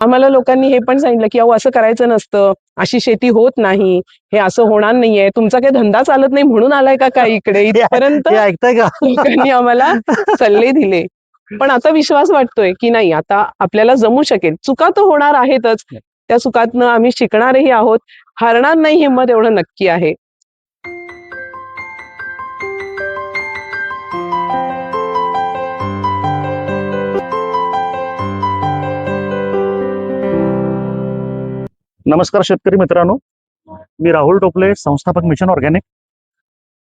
आम्हाला लोकांनी हे पण सांगितलं, की "अहो असं करायचं नसतं. अशी शेती होत नाही. हे असं होणार नाहीये. तुमचा काही धंदा चालत नाही म्हणून आलाय का काय इकडे?" हे इथपर्यंत हे ऐकताय का? लोकांनी आम्हाला सल्ले दिले. पण आता विश्वास वाटतोय, की नाही आता आपल्याला जमू शकेल. चुका तर होणार आहेतच. त्या चुकातनं आम्ही शिकणारही आहोत. हारणार नाही हिंमत एवढं नक्की आहे. नमस्कार शेतकरी मित्रांनो, मी राहुल टोपले, संस्थापक मिशन ऑर्गॅनिक.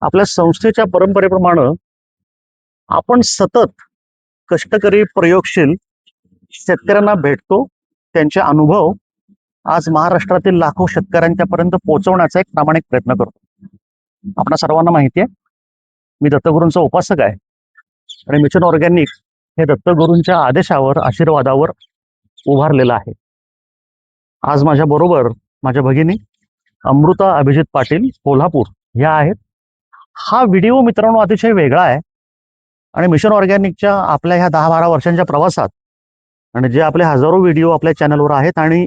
आपल्या संस्थेच्या परंपरेप्रमाणे आपण सतत कष्टकरी प्रयोगशील शेतकऱ्यांना भेटतो. त्यांचे अनुभव आज महाराष्ट्रातील लाखो शेतकऱ्यांच्या पर्यंत पोहोचवण्याचा एक प्रामाणिक प्रयत्न करतो. आपल्या सर्वांना माहिती आहे, मी दत्तगुरूंचा उपासक आहे आणि मिशन ऑर्गॅनिक हे दत्तगुरूंच्या आदेशावर, आशीर्वादावर उभारलेलं आहे. आज माझ्या बरोबर माझ्या भगिनी अमृता अभिजित पाटील कोल्हापूर ह्या आहेत. हा व्हिडिओ मित्रांनो अतिशय वेगळा आहे आणि मिशन ऑर्गॅनिकच्या आपल्या ह्या 10-12 वर्षांच्या प्रवासात आणि जे आपले हजारो व्हिडिओ आपल्या चॅनलवर आहेत आणि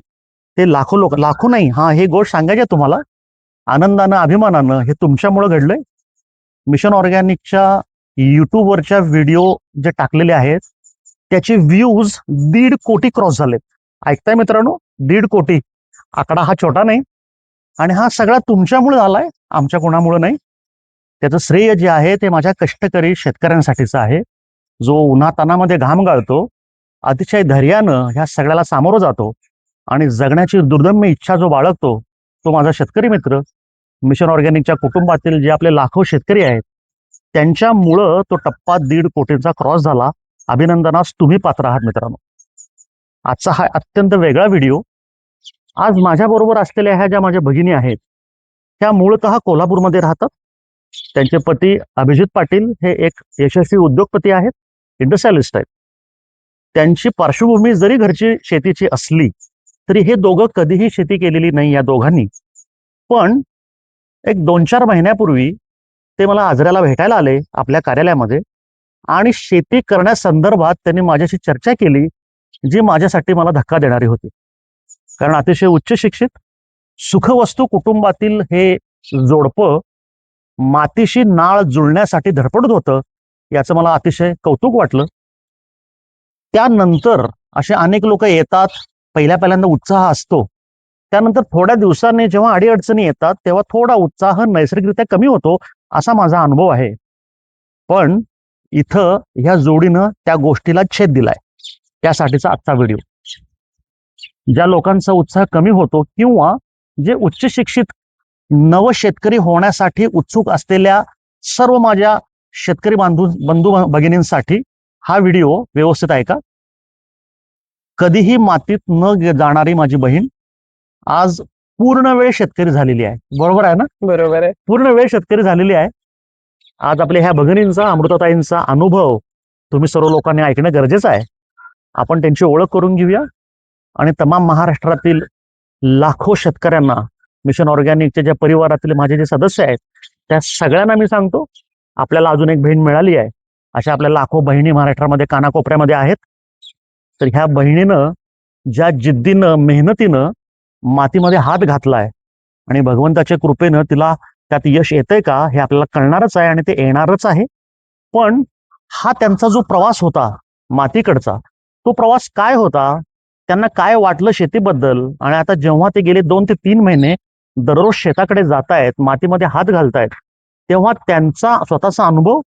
ते लाखो लोक, लाखो नाही, हा हे गोष्ट सांगायची आहे तुम्हाला, आनंदानं अभिमानानं हे तुमच्यामुळे घडलंय. मिशन ऑर्गॅनिकच्या युट्यूबवरच्या व्हिडिओ जे टाकलेले आहेत त्याचे व्ह्यूज 1.5 कोटी क्रॉस झालेत. ऐकताय मित्रांनो, 1.5 कोटी. आकडा हा छोटा नाही आणि हा सगळा तुमच्यामुळे झालाय, आमच्या कोणामुळे नाही. त्याचं श्रेय जे आहे ते माझ्या कष्टकरी शेतकऱ्यांसाठीचं आहे, जो उन्हातानामध्ये घाम गाळतो, अतिशय धैर्यानं ह्या सगळ्याला सामोरं जातो आणि जगण्याची दुर्दम्य इच्छा जो बाळगतो, तो माझा शेतकरी मित्र. मिशन ऑर्गॅनिकच्या कुटुंबातील जे आपले लाखो शेतकरी आहेत त्यांच्यामुळं तो टप्पा 1.5 कोटींचा क्रॉस झाला. अभिनंदनास तुम्ही पात्र आहात मित्रांनो. आजचा हा अत्यंत वेगळा व्हिडिओ. आज माझ्या बरोबर असलेल्या ह्या ज्या माझ्या भगिनी आहेत त्या मूळतः कोल्हापूरमध्ये राहतात. त्यांचे पती अभिजित पाटील हे एक यशस्वी उद्योगपती आहेत, इंडस्ट्रियलिस्ट आहेत. त्यांची पार्श्वभूमी जरी घरची शेतीची असली तरी हे दोघं कधीही शेती केलेली नाही या दोघांनी. पण एक 2-4 महिन्यापूर्वी ते मला आजऱ्याला भेटायला आले आपल्या कार्यालयामध्ये आणि शेती करण्यासंदर्भात त्यांनी माझ्याशी चर्चा केली, जी माझ्यासाठी मला धक्का देणारी होती. कारण अतिशय उच्च शिक्षित सुखवस्तू कुटुंबातील हे जोडपं मातीशी नाळ जुळण्यासाठी धडपडत होतं, याचं मला अतिशय कौतुक वाटलं. त्यानंतर असे अनेक लोक येतात, पहिल्यांदा उत्साह असतो, त्यानंतर थोड्या दिवसांनी जेव्हा अडीअडचणी येतात तेव्हा थोडा उत्साह नैसर्गिकरित्या कमी होतो, असा माझा अनुभव आहे. पण इथं ह्या जोडीनं त्या गोष्टीला छेद दिलाय. त्यासाठीचा आजचा व्हिडिओ. ज्या लोकांचा उत्साह कमी होतो किंवा जे उच्च शिक्षित नव शेतकरी होण्यासाठी उत्सुक असलेल्या सर्व माझ्या शेतकरी बंधू भगिनींसाठी हा व्हिडिओ व्यवस्थित ऐका. कधीही मातीत न जाणारी माझी बहीण आज पूर्ण वेळ शेतकरी झालेली आहे. बरोबर आहे ना? बरोबर आहे. पूर्ण वेळ शेतकरी झालेली आहे. आज आपल्या ह्या भगिनींचा, अमृताताईंचा अनुभव तुम्ही सर्व लोकांनी ऐकणं गरजेचं आहे. आपण त्यांची ओळख करून घेऊया आणि तमाम महाराष्ट्रातील लाखो शेतकऱ्यांना, मिशन ऑर्गॅनिकच्या ज्या परिवारातील माझे जे सदस्य आहेत त्या सगळ्यांना मी सांगतो, आपल्याला अजून एक बहीण मिळाली आहे. अशा आपल्या लाखो बहिणी महाराष्ट्रामध्ये कानाकोपऱ्यामध्ये आहेत. तर ह्या बहिणीनं ज्या जिद्दीनं, मेहनतीनं मातीमध्ये हात घातलाय आणि भगवंताच्या कृपेनं तिला त्यात यश येतंय का हे आपल्याला कळणारच आहे आणि ते येणारच आहे. पण हा त्यांचा जो प्रवास होता मातीकडचा, तो प्रवास काय होता, त्यांना काय वाटलं शेतीबद्दल, आणि आता जेव्हा ते गेले 2 ते 3 महिने दररोज शेताकडे जातायत, मातीमध्ये हात घालतायत, तेव्हा त्यांचा स्वतःचा अनुभव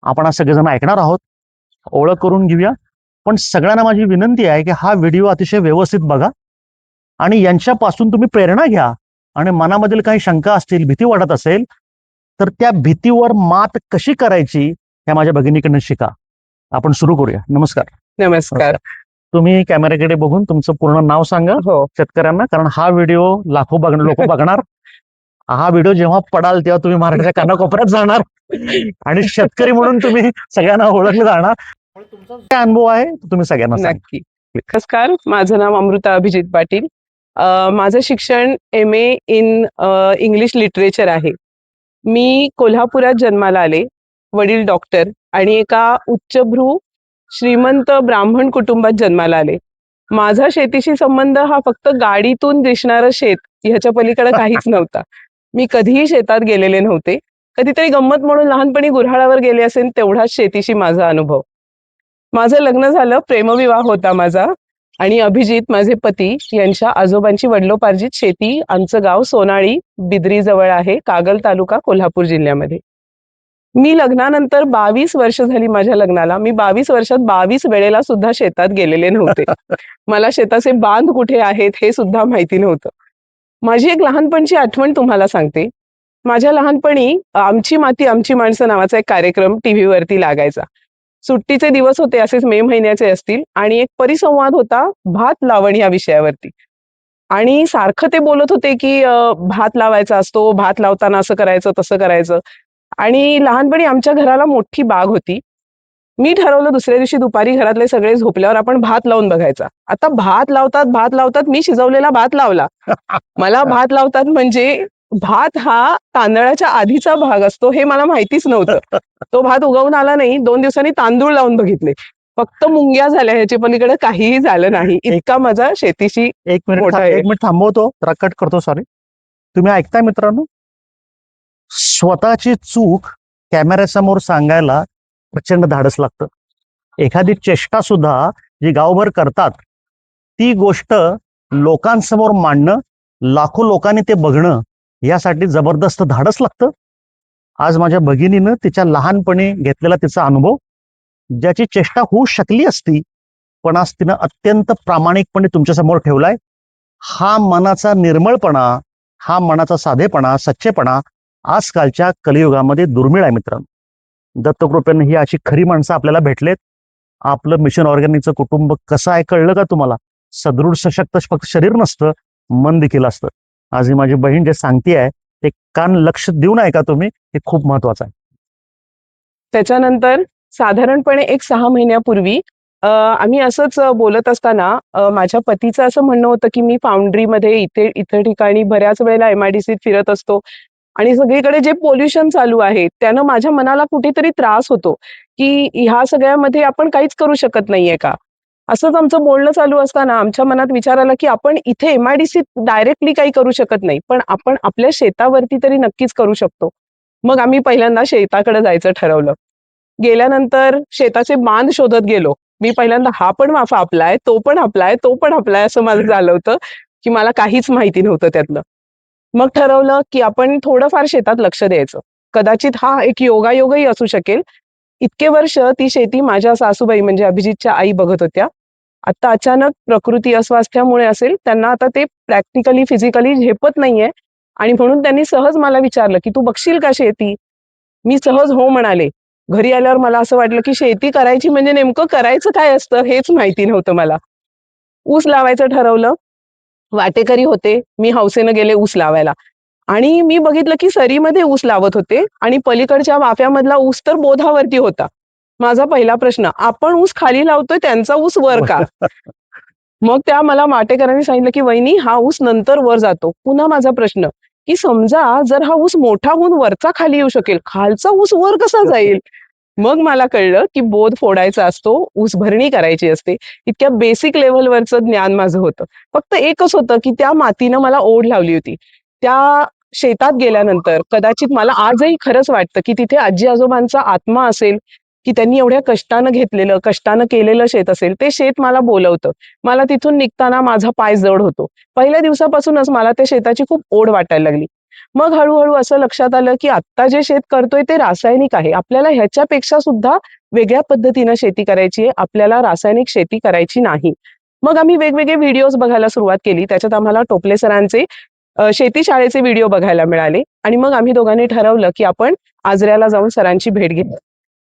आपण आज सगळेजण ऐकणार आहोत, ओळख करून घेऊया. पण सगळ्यांना माझी विनंती आहे की हा व्हिडिओ अतिशय व्यवस्थित बघा आणि यांच्यापासून तुम्ही प्रेरणा घ्या आणि मनामधील काही शंका असतील, भीती वाटत असेल तर त्या भीतीवर मात कशी करायची ह्या माझ्या भगिनीकडनं शिका. आपण सुरू करूया. नमस्कार. नमस्कार. तुम्ही कॅमेऱ्याकडे बघून तुमचं पूर्ण नाव सांगा हो. शेतकऱ्यांना, कारण हा व्हिडिओ लाखो लोक बघणार. हा व्हिडिओ जेव्हा पडाल तेव्हा तुम्ही महाराष्ट्राच्या कानाकोपऱ्यात जाणार आणि शेतकरी म्हणून तुम्ही सगळ्यांना ओळखले जाणार. तुमचा काय अनुभव आहे तो तुम्ही सगळ्यांना सांगा. नक्की. नमस्कार, माझं नाव अमृता अभिजित पाटील. माझं शिक्षण MA इन इंग्लिश लिटरेचर आहे. मी कोल्हापुरात जन्माला आले. वडील डॉक्टर आणि एका उच्चभ्रू श्रीमंत ब्राह्मण कुटुंबात जन्माला आले. माझा शेतीशी संबंध हा फक्त गाडीतून दिसणारं शेत ह्याच्या पलीकडे काहीच नव्हता. मी कधीही शेतात गेलेले नव्हते. कधीतरी गंमत म्हणून लहानपणी गुऱ्हाळावर गेले असेल तेवढाच शेतीशी माझा अनुभव. माझं लग्न झालं, प्रेमविवाह होता माझा आणि अभिजित माझे पती यांच्या आजोबांची वडिलोपार्जित शेती, आमचं गाव सोनाळी बिद्री जवळ आहे, कागल तालुका कोल्हापूर जिल्ह्यामध्ये. मी लग्नानंतर 22 वर्ष झाली माझ्या लग्नाला. मी 22 वर्षात 22 वेळेला सुद्धा शेतात गेलेले नव्हते. मला शेताचे बांध कुठे आहेत हे सुद्धा माहिती नव्हतं. माझी एक लहानपणची आठवण तुम्हाला सांगते. माझ्या लहानपणी आमची माती आमची माणसं नावाचा एक कार्यक्रम टीव्हीवरती लागायचा. सुट्टीचे दिवस होते, असेच मे महिन्याचे असतील, आणि एक परिसंवाद होता भात लावण या विषयावरती. आणि सारखं ते बोलत होते की भात लावायचा असतो, भात लावताना असं करायचं तसं करायचं. आणि लहानपणी आमच्या घराला मोठी बाग होती. मी ठरवलं दुसऱ्या दिवशी दुपारी घरातले सगळे झोपल्यावर आपण भात लावून बघायचा. आता भात लावतात मी शिजवलेला भात लावला. मला भात लावतात म्हणजे भात हा तांदळाच्या आधीचा भाग असतो हे मला माहितीच नव्हतं. तो भात उगवून आला नाही. 2 दिवसांनी तांदूळ लावून बघितले. फक्त मुंग्या झाल्या, ह्याच्या पलीकडे काहीही झालं नाही. इतका माझा शेतीशी मोठा आहे. एक मिनिट थांबवतो, जरा कट करतो, सॉरी. तुम्ही ऐकताय मित्रांनो? स्वतःची चूक कॅमेऱ्यासमोर सांगायला प्रचंड धाडस लागतं. एखादी चेष्टा सुद्धा जी गावभर करतात ती गोष्ट लोकांसमोर मांडणं, लाखो लोकांनी ते बघणं, यासाठी जबरदस्त धाडस लागतं. आज माझ्या भगिनीनं तिच्या लहानपणी घेतलेला तिचा अनुभव, ज्याची चेष्टा होऊ शकली असती, पण आज तिनं अत्यंत प्रामाणिकपणे तुमच्यासमोर ठेवलाय. हा मनाचा निर्मळपणा, हा मनाचा साधेपणा, सच्चेपणा आजकालच्या कलियुगामध्ये दुर्मिळ आहे मित्रांनो. दत्तकृपेने ही अशी खरी माणसं आपल्याला भेटलेत. आपलं मिशन ऑर्गॅनिकचं कुटुंब कसं आहे कळलं का तुम्हाला? सदृढ सशक्त फक्त शरीर नसतं, मन देखील असतं. आज ही माझी बहीण जे सांगतेय ते कान लक्ष देऊन ऐका तुम्ही, हे खूप महत्वाचं आहे. त्याच्यानंतर साधारणपणे एक 6 महिन्यापूर्वी आम्ही असंच बोलत असताना माझ्या पतीचं असं म्हणणं होतं की मी फाउंड्रीमध्ये इथे इतर ठिकाणी बऱ्याच वेळेला एमआयडीसीत फिरत असतो आणि सगळीकडे जे पोल्युशन चालू आहे त्यानं माझ्या मनाला कुठेतरी त्रास होतो की ह्या सगळ्यामध्ये आपण काहीच करू शकत नाहीये का? असंच आमचं बोलणं चालू असताना आमच्या मनात विचार आला की आपण इथे एमआयडीसीत डायरेक्टली काही करू शकत नाही, पण आपण आपल्या शेतावरती तरी नक्कीच करू शकतो. मग आम्ही पहिल्यांदा शेताकडे जायचं ठरवलं. गेल्यानंतर शेताचे बांध शोधत गेलो. मी पहिल्यांदा हा पण वाफा आपलाय, तो पण आपलाय, तो पण आपलाय असं माझं झालं होतं, की मला काहीच माहिती नव्हतं त्यातलं. मग ठरवलं, की आपण थोडंफार शेतात लक्ष द्यायचं. कदाचित हा एक योगायोगही असू शकेल. इतके वर्ष ती शेती माझ्या सासूबाई म्हणजे अभिजितच्या आई बघत होत्या. आता अचानक प्रकृती अस्वास्थ्यामुळे असेल, त्यांना आता ते प्रॅक्टिकली, फिजिकली झेपत नाहीये आणि म्हणून त्यांनी सहज मला विचारलं, की "तू बघशील का शेती?" मी सहज हो म्हणाले. घरी आल्यावर मला असं वाटलं, की शेती करायची म्हणजे नेमकं करायचं काय असतं हेच माहिती नव्हतं मला. ऊस लावायचं ठरवलं. वाटेकरी होते. मी हौसेनं गेले ऊस लावायला आणि मी बघितलं, की सरीमध्ये ऊस लावत होते आणि पलीकडच्या वाफ्यामधला ऊस तर बोधावरती होता. माझा पहिला प्रश्न, आपण ऊस खाली लावतोय त्यांचा ऊस वर का? मग त्या मला वाटेकरांनी सांगितलं, की "वहिनी हा ऊस नंतर वर जातो." पुन्हा माझा प्रश्न, की समजा जर हा ऊस मोठा होऊन वरचा खाली येऊ शकेल, खालचा ऊस वर कसा जाईल? मग मला कळलं, की बोध फोडायचा असतो, ऊस भरणी करायची असते. इतक्या बेसिक लेव्हलवरचं ज्ञान माझं होतं. फक्त एकच होतं, की त्या मातीनं मला ओढ लावली होती. त्या शेतात गेल्यानंतर कदाचित मला आजही खरंच वाटतं, की तिथे आजी-आजोबांचा आत्मा असेल, की त्यांनी एवढ्या कष्टानं घेतलेलं, कष्टानं केलेलं शेत असेल, ते शेत मला बोलवतं. मला तिथून निघताना माझा पाय जड होतो. पहिल्या दिवसापासूनच मला त्या शेताची खूप ओढ वाटायला लागली. मग हळू-हळू असं लक्षात आलं, की आत्ता जे शेत करतोय ते रासायनिक आहे. आपल्याला ह्याच्यापेक्षा सुद्धा वेगळ्या पद्धतीनं शेती करायची आहे. आपल्याला रासायनिक शेती करायची नाही. मग आम्ही वेगवेगळे व्हिडिओज बघायला सुरुवात केली. त्याच्यात आम्हाला टोपले सरांचे शेती शाळेचे व्हिडिओ बघायला मिळाले आणि मग आम्ही दोघांनी ठरवलं, की आपण आजऱ्याला जाऊन सरांची भेट घेऊ.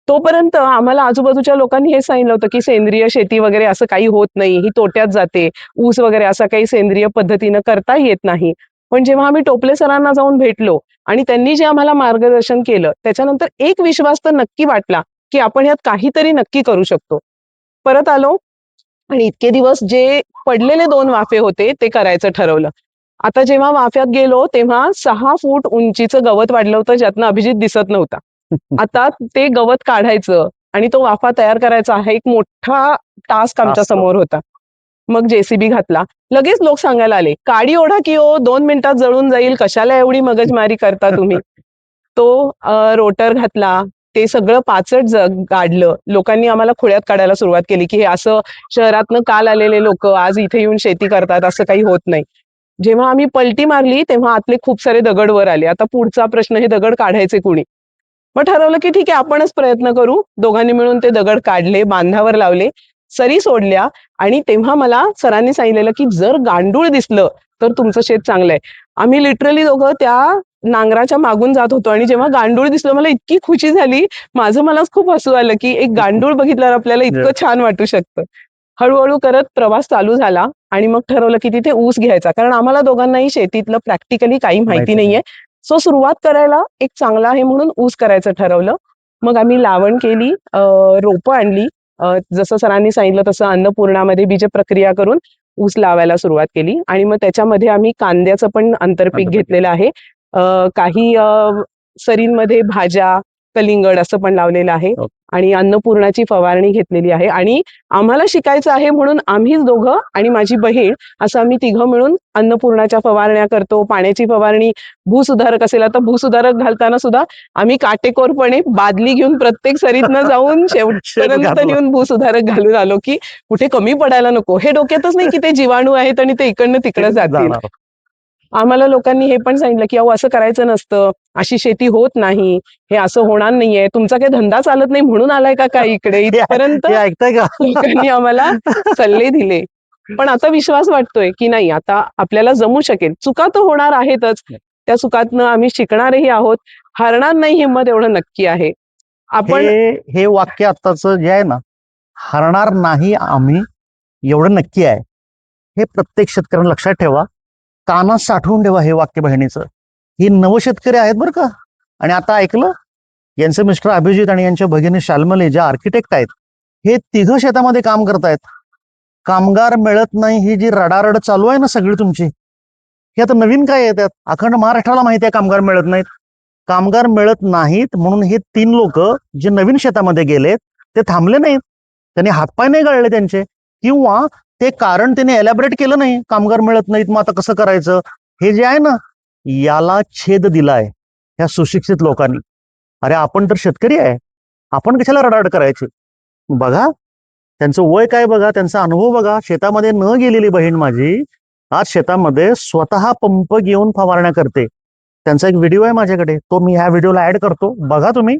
तोपर्यंत आम्हाला आजूबाजूच्या लोकांनी हे सांगितलं होतं, की सेंद्रिय शेती वगैरे असं काही होत नाही, ही तोट्यात जाते. ऊस वगैरे असा काही सेंद्रिय पद्धतीनं करता येत नाही. पण जेव्हा आम्ही टोपले सरांना जाऊन भेटलो आणि त्यांनी जे आम्हाला मार्गदर्शन केलं, त्याच्यानंतर एक विश्वास तर नक्की वाटला, की आपण ह्यात काहीतरी नक्की करू शकतो. परत आलो आणि इतके दिवस जे पडलेले 2 वाफे होते, ते करायचं ठरवलं. आता जेव्हा वाफ्यात गेलो, तेव्हा 6 फूट उंचीचं गवत वाढलं होतं, ज्यातनं अभिजित दिसत नव्हता. आता ते गवत काढायचं आणि तो वाफा तयार करायचा हा एक मोठा टास्क आमच्या असतं. समोर होता. मग जेसीबी घातला. लगेच लोक सांगायला आले, काडी ओढा की ओ 2 मिनिटात जळून जाईल, कशाला एवढी मगजमारी करता तुम्ही. तो रोटर घातला. ते सगळं पाचट काढलं. लोकांनी आम्हाला खोळ्यात काढायला सुरुवात केली, की हे असं शहरातनं काल आलेले लोक आज इथे येऊन शेती करतात, असं काही होत नाही. जेव्हा आम्ही पलटी मारली तेव्हा आतले खूप सारे दगड वर आले. आता पुढचा प्रश्न, हे दगड काढायचे कुणी? मग ठरवलं की ठीक आहे, आपणच प्रयत्न करू. दोघांनी मिळून ते दगड काढले, बांधावर लावले, सरी सोडल्या आणि तेव्हा मला सरांनी सांगितलेलं की जर गांडूळ दिसलं तर तुमचं शेत चांगलंय. आम्ही लिटरली दोघं त्या नांगराच्या मागून जात होतो आणि जेव्हा गांडूळ दिसलं मला इतकी खुशी झाली. मलाच खूप हसू आलं की एक गांडूळ बघितल्यावर आपल्याला इतकं छान वाटू शकतं. हळूहळू करत प्रवास चालू झाला आणि मग ठरवलं की तिथे ऊस घ्यायचा, कारण आम्हाला दोघांनाही शेतीतलं प्रॅक्टिकली काही माहिती माहिती नाहीये. सो सुरुवात करायला एक चांगला आहे म्हणून ऊस करायचं ठरवलं. मग आम्ही लावण केली, रोपं आणली. जसं सरांनी सांगितलं तसं अन्नपूर्णामध्ये बीज प्रक्रिया करून ऊस लावायला सुरुवात केली आणि मग त्याच्यामध्ये आम्ही कांद्याचं पण आंतरपीक आंतरपीक घेतलेलं आहे. काही सरींमध्ये भाज्या, कलिंगड असं पण लावलेलं आहे ओके. आणि अन्नपूर्णाची फवारणी घेतलेली आहे आणि आम्हाला शिकायचं आहे म्हणून आम्हीच दोघं आणि माझी बहीण असं आम्ही तिघं मिळून अन्नपूर्णाच्या फवारण्या करतो. पाण्याची फवारणी, भूसुधारक असेल आता भूसुधारक घालताना सुद्धा आम्ही काटेकोरपणे बादली घेऊन प्रत्येक सरीतनं जाऊन शेवटपर्यंत घातला. नेऊन भूसुधारक घालून आलो, की कुठे कमी पडायला नको. हे डोक्यातच नाही की ते जीवाणू आहेत आणि ते इकडनं तिकडं जातील. जाणार. आम्हाला लोकांनी हे पण सांगितलं, की अहो असं करायचं नसतं, अशी शेती होत नाही, हे असं होणार नाहीये, तुमचा काही धंदा चालत नाही म्हणून आलाय का काय इकडे? इथपर्यंत हे ऐकताय का? लोकांनी आम्हाला सल्ले दिले. पण आता विश्वास वाटतोय, की नाही आता आपल्याला जमू शकेल. चुका तर होणार आहेतच. त्या चुकातनं आम्ही शिकणारही आहोत. हारणार नाही हिंमत एवढं नक्की आहे. आपण हे वाक्य आत्ताचं जे आहे ना, हरणार नाही आम्ही एवढं नक्की आहे. हे प्रत्येक शेतकऱ्यांना लक्षात ठेवा, कानात साठवून ठेवा हे वाक्य बहिणीचं. ही नवशेतकरी आहेत बरं का. आणि आता ऐकलं, यांचे मिस्टर अभिजित आणि यांच्या भगिनी शाल्मली ज्या आर्किटेक्ट आहेत, हे तिघं शेतामध्ये काम करतायत. कामगार मिळत नाही ही जी रडारड चालू आहे ना सगळी तुमची, हे आता नवीन काय आहे त्यात? अखंड महाराष्ट्राला माहिती आहे कामगार मिळत नाहीत. कामगार मिळत नाहीत म्हणून हे 3 लोक जे नवीन शेतामध्ये गेलेत ते थांबले नाहीत. त्यांनी हातपाय नाही गळले त्यांचे, किंवा ते कारण त्यांनी एलॅबरेट केलं नाही, कामगार मिळत नाहीत मग आता कसं करायचं. हे जे आहे ना, याला छेद दिलाय ह्या सुशिक्षित लोकांनी. अरे आपण तर शेतकरी आहे, आपण कशाला रडारड करायची? बघा त्यांचं वय काय बघा, त्यांचा अनुभव बघा. शेतामध्ये न गेलेली बहीण माझी आज शेतामध्ये स्वतः पंप घेऊन फवारण्या करते. त्यांचा एक व्हिडिओ आहे माझ्याकडे, तो मी ह्या व्हिडिओला ऍड करतो, बघा तुम्ही.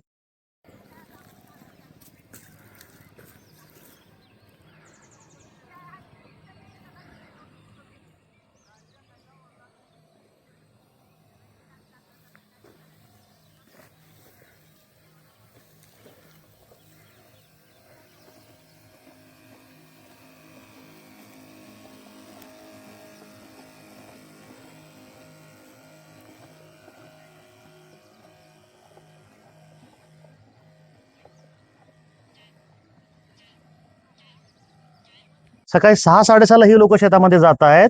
सकाळी 6-6:30 ही लोक शेतामध्ये जात आहेत.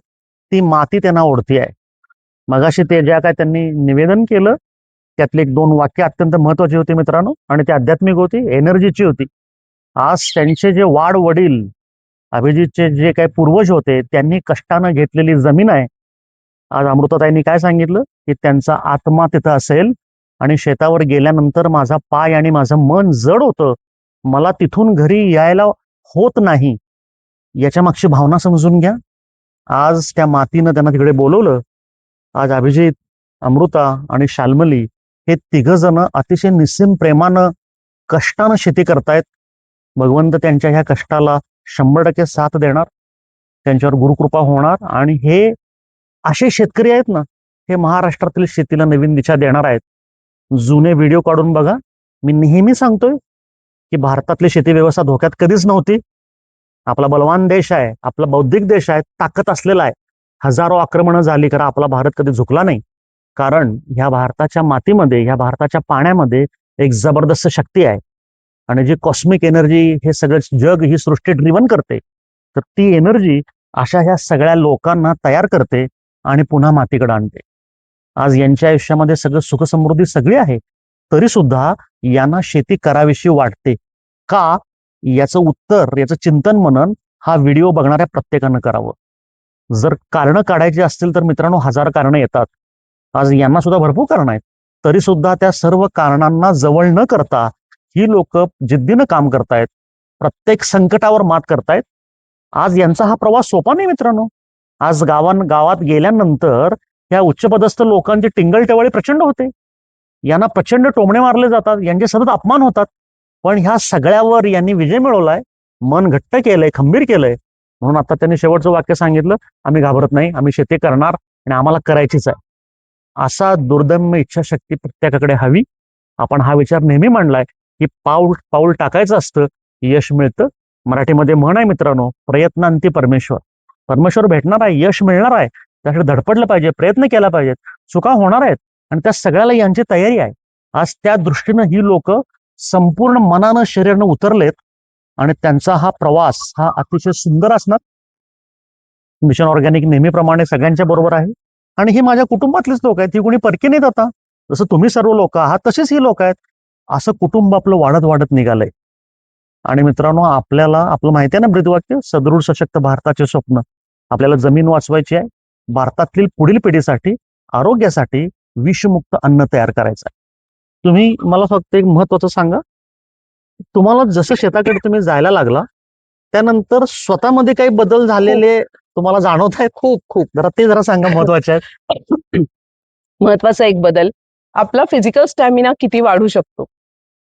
ती माती त्यांना ओढती आहे. मगाशी ते ज्या काय त्यांनी निवेदन केलं त्यातली 1-2 वाक्य अत्यंत महत्वाची होती मित्रांनो, आणि ती आध्यात्मिक होती, एनर्जीची होती. आज त्यांचे जे वाड वडील, अभिजितचे जे काही पूर्वज होते, त्यांनी कष्टानं घेतलेली जमीन आहे. आज अमृताताईंनी काय सांगितलं की त्यांचा आत्मा तिथं असेल आणि शेतावर गेल्यानंतर माझा पाय आणि माझं मन जड होतं, मला तिथून घरी यायला होत नाही. याच्या मागची भावना समजून घ्या. आज त्या मातीनं त्यांना तिकडे बोलवलं. आज अभिजित, अमृता आणि शाल्मली हे 3 जण अतिशय निस्सीम प्रेमानं कष्टानं शेती करतायत. भगवंत त्यांच्या ह्या कष्टाला 100% साथ देणार, त्यांच्यावर गुरुकृपा होणार आणि हे असे शेतकरी आहेत ना, हे महाराष्ट्रातील शेतीला नवीन दिशा देणार आहेत. जुने व्हिडिओ काढून बघा. मी नेहमी सांगतोय की भारतातली शेती व्यवस्था धोक्यात कधीच नव्हती. आपला बलवान देश आहे, आपला बौद्धिक देश आहे, ताकद असलेला आहे. हजारो आक्रमणं झाली खरं आपला भारत कधी झुकला नाही, कारण ह्या भारताच्या मातीमध्ये, ह्या भारताच्या पाण्यामध्ये एक जबरदस्त शक्ती आहे. आणि जी कॉस्मिक एनर्जी हे सगळं जग, ही सृष्टी ड्रिव्हन करते, तर ती एनर्जी अशा ह्या सगळ्या लोकांना तयार करते आणि पुन्हा मातीकडे आणते. आज यांच्या आयुष्यामध्ये सगळं सुखसमृद्धी सगळी आहे, तरी सुद्धा यांना शेती करावीशी वाटते का? याचं उत्तर, याचं चिंतन मनन हा व्हिडिओ बघणाऱ्या प्रत्येकानं करावं. जर कारणं काढायची असतील तर मित्रांनो 1000 कारणं येतात. आज यांना सुद्धा भरपूर कारणं आहेत. तरी सुद्धा त्या सर्व कारणांना जवळ न करता ही लोक जिद्दीनं काम करतायत, प्रत्येक संकटावर मात करतायत. आज यांचा हा प्रवास सोपा नाही मित्रांनो. आज गावात गेल्यानंतर या उच्चपदस्थ लोकांची टिंगल-टवाळी प्रचंड होते. यांना प्रचंड टोमणे मारले जातात, यांचे सतत अपमान होतात. पण ह्या सगळ्यावर यांनी विजय मिळवलाय, मन घट्ट केलंय, खंबीर केलंय. म्हणून आता त्यांनी शेवटचं वाक्य सांगितलं, आम्ही घाबरत नाही, आम्ही शेती करणार आणि आम्हाला करायचीच आहे. असा दुर्दम्य इच्छाशक्ती प्रत्येकाकडे हवी. आपण हा विचार नेहमी मांडलाय की पाऊल टाकायचं असतं, यश मिळतं. मराठीमध्ये म्हण आहे मित्रांनो, प्रयत्नांती परमेश्वर. परमेश्वर भेटणार आहे, यश मिळणार आहे, त्यासाठी धडपडलं पाहिजे, प्रयत्न केला पाहिजेत. चुका होणार आहेत आणि त्या सगळ्याला यांची तयारी आहे. आज त्या दृष्टीनं ही लोक संपूर्ण मनानं शरीरानं उतरलेत आणि त्यांचा हा प्रवास हा अतिशय सुंदर असणार. मिशन ऑर्गॅनिक नेहमीप्रमाणे सगळ्यांच्या बरोबर आहे आणि ही माझ्या कुटुंबातलीच लोक आहेत. ही कोणी परकी नाहीत. आता जसं तुम्ही सर्व लोक आहात तसेच ही लोक आहेत. असं कुटुंब आपलं वाढत वाढत निघालंय. आणि मित्रांनो, आपलं माहिती आहे ना ब्रीदवाक्य, सदृढ सशक्त भारताचे स्वप्न. आपल्याला जमीन वाचवायची आहे. भारतातील पुढील पिढीसाठी, आरोग्यासाठी विषमुक्त अन्न तयार करायचं आहे. तुम्ही मला फक्त एक महत्वाचं सांगा, तुम्हाला जसं शेताकडे तुम्ही जायला लागला त्यानंतर स्वतःमध्ये काही बदल झालेले तुम्हाला जाणवत आहेत? खूप जरा सांगा, महत्वाचे आहेत. महत्वाचा एक बदल, आपला फिजिकल स्टॅमिना किती वाढू शकतो.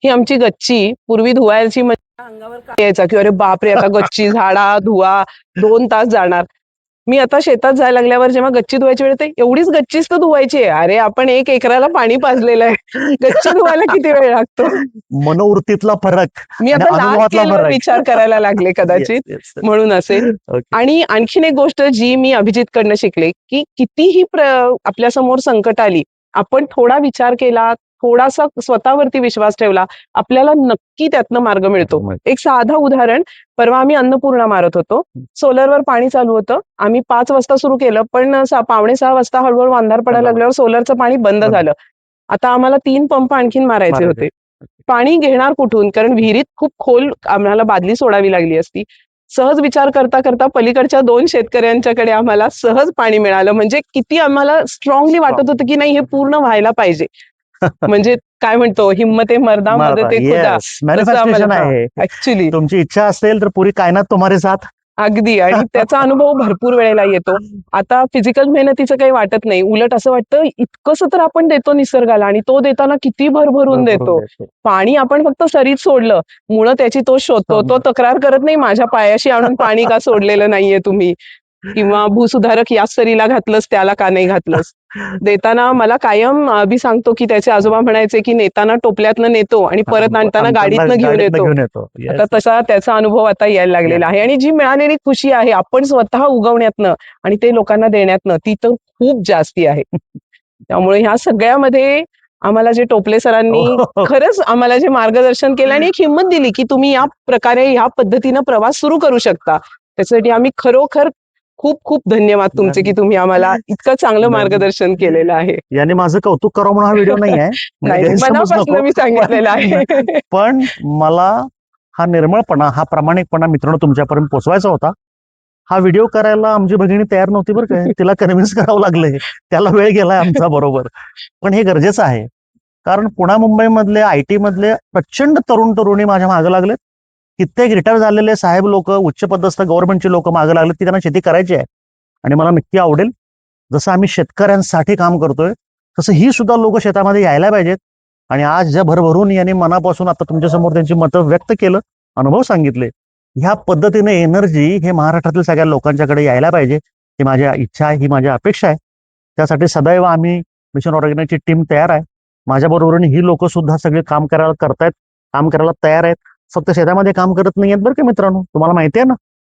ही आमची गच्ची पूर्वी धुवायची म्हणजे अंगावर काय यायचा की अरे बापरे, आता गच्ची झाडा धुवा 2 तास जाणार. मी आता शेतात जायला लागल्यावर जेव्हा गच्ची धुवायची वेळ येते, एवढीच गच्चीच तर धुवायची आहे. अरे आपण 1 एकराला पाणी पाजलेलं आहे, गच्ची धुवायला किती वेळ लागतो. मनोवृत्तीतला फरक मी आणि आता लार्ज अनुभवातला स्केलवर फरक. विचार करायला लागले कदाचित, Yes, yes. म्हणून असेल. Okay. आणि आणखीन एक गोष्ट जी मी अभिजितकडनं शिकले, की कितीही आपल्यासमोर संकट आली, आपण थोडा विचार केला, थोडासा स्वतःवरती विश्वास ठेवला, आपल्याला नक्की त्यातनं मार्ग मिळतो. एक साधं उदाहरण, परवा आम्ही अन्नपूर्णा मारत होतो. सोलरवर पाणी चालू होतं. आम्ही 5 वाजता सुरू केलं, पण 5:45 वाजता हळूहळू अंधार पडायला लागल्यावर सोलरचं पाणी बंद झालं. आता आम्हाला 3 पंप आणखीन मारायचे होते. पाणी घेणार कुठून? कारण विहिरीत खूप खोल आम्हाला बादली सोडावी लागली असती. सहज विचार करता करता पलीकडच्या 2 शेतकऱ्यांच्याकडे आम्हाला सहज पाणी मिळालं. म्हणजे किती आम्हाला स्ट्रॉंगली वाटत होतं की नाही, हे पूर्ण व्हायला पाहिजे. म्हणजे काय म्हणतो, हिम्मते मर्दा मदते खुदा. मॅनिफेस्टेशन आहे. ऍक्च्युली तुमची इच्छा असेल तर पुरी कायनात तुम्हारे साथ. अगदी. आणि त्याचा अनुभव भरपूर वेळेला येतो. आता फिजिकल मेहनतीचं काही वाटत नाही. उलट असं वाटतं इतकंसं तर आपण देतो निसर्गाला आणि तो देताना किती भरभरून देतो. पाणी आपण फक्त सरीत सोडलं, मुळं त्याची तो शोधतो. तो तक्रार करत नाही, माझ्या पायाशी आणून पाणी का सोडलेलं नाहीये तुम्ही, किंवा भूसुधारक याच सरीला घातलंस त्याला का नाही घातलंस. देताना मला कायम अभि सांगतो की त्याचे आजोबा म्हणायचे की नेताना टोपल्यातनं नेतो आणि परत आणताना गाडीतनं घेऊन येतो. आता तसा त्याचा अनुभव आता यायला लागलेला आहे. आणि जी मिळालेली खुशी आहे आपण स्वतः उगवण्यातनं आणि ते लोकांना देण्यातनं, ती तर खूप जास्ती आहे. त्यामुळे ह्या सगळ्यामध्ये आम्हाला जे टोपले सरांनी खरंच आम्हाला जे मार्गदर्शन केलं आणि एक हिंमत दिली की तुम्ही या प्रकारे ह्या पद्धतीनं प्रवास सुरू करू शकता, त्यासाठी आम्ही खरोखर खूप खूप धन्यवाद तुमचे की तुम्ही आम्हाला इतकं चांगलं मार्गदर्शन केलेलं आहे. याने माझं कौतुक करावं म्हणून हा व्हिडिओ नाही आहे. नाही, मनापासून मी सांगितलेलं आहे. पण मला हा निर्मळपणा, हा प्रामाणिकपणा मित्रांनो तुमच्यापर्यंत पोहोचवायचा होता. हा व्हिडिओ करायला आमची भगिनी तयार नव्हती बरं काय. तिला कन्व्हिन्स करावं लागलंय. त्याला वेळ गेलाय आमचा बरोबर. पण हे गरजेचं आहे. कारण पुणा मुंबई मधले IT मधले प्रचंड तरुण तरुणी माझ्या मागे लागलेत. कित्येक रिटायर झालेले साहेब लोक, उच्चपदस्थ गव्हर्नमेंटचे लोक मागे लागलेत की त्यांना शेती करायची आहे. आणि मला नक्की आवडेल, जसं आम्ही शेतकऱ्यांसाठी काम करतोय तसं ही सुद्धा लोक शेतामध्ये यायला पाहिजेत. आणि आज ज्या भरभरून यांनी मनापासून आता तुमच्यासमोर त्यांची मतं व्यक्त केलं, अनुभव सांगितले, ह्या पद्धतीने एनर्जी हे महाराष्ट्रातील सगळ्या लोकांच्याकडे यायला पाहिजे. ही माझी इच्छा आहे, ही माझी अपेक्षा आहे. त्यासाठी सदैव आम्ही मिशन ऑर्गॅनिकची टीम तयार आहे. माझ्याबरोबरीने ही लोक सुद्धा सगळे काम करायला तयार आहेत. फक्त शेतामध्ये काम करत नाही आहेत बरं का मित्रांनो. तुम्हाला माहिती आहे ना,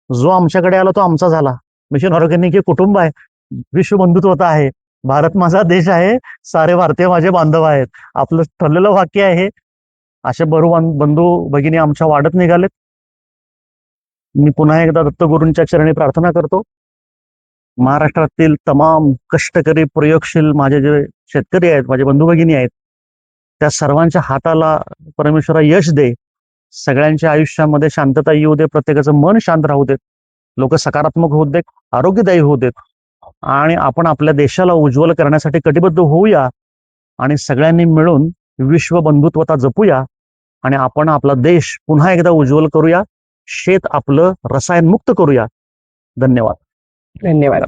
जो आमच्याकडे आला तो आमचा झाला. मिशन ऑर्गॅनिक हे कुटुंब आहे, विश्वबंधुत्वता आहे. भारत माझा देश आहे, सारे भारतीय माझे बांधव आहेत. आपलं ठरलेलं वाक्य आहे. असे बंधू भगिनी आमच्या वाढत निघालेत. मी पुन्हा एकदा दत्तगुरूंच्या चरणी प्रार्थना करतो. महाराष्ट्रातील तमाम कष्टकरी प्रयोगशील माझे जे शेतकरी आहेत, माझे बंधू भगिनी आहेत, त्या सर्वांच्या हाताला परमेश्वरा यश दे. सगळ्यांच्या आयुष्यामध्ये शांतता येऊ दे, प्रत्येकाचं मन शांत राहू दे. लोक सकारात्मक होत देत, आरोग्यदायी होत देत आणि आपण आपल्या देशाला उज्ज्वल करण्यासाठी कटिबद्ध होऊया आणि सगळ्यांनी मिळून विश्व बंधुत्वता जपूया आणि आपण आपला देश पुन्हा एकदा उज्ज्वल करूया, शेत आपलं रसायनमुक्त करूया. धन्यवाद. धन्यवाद.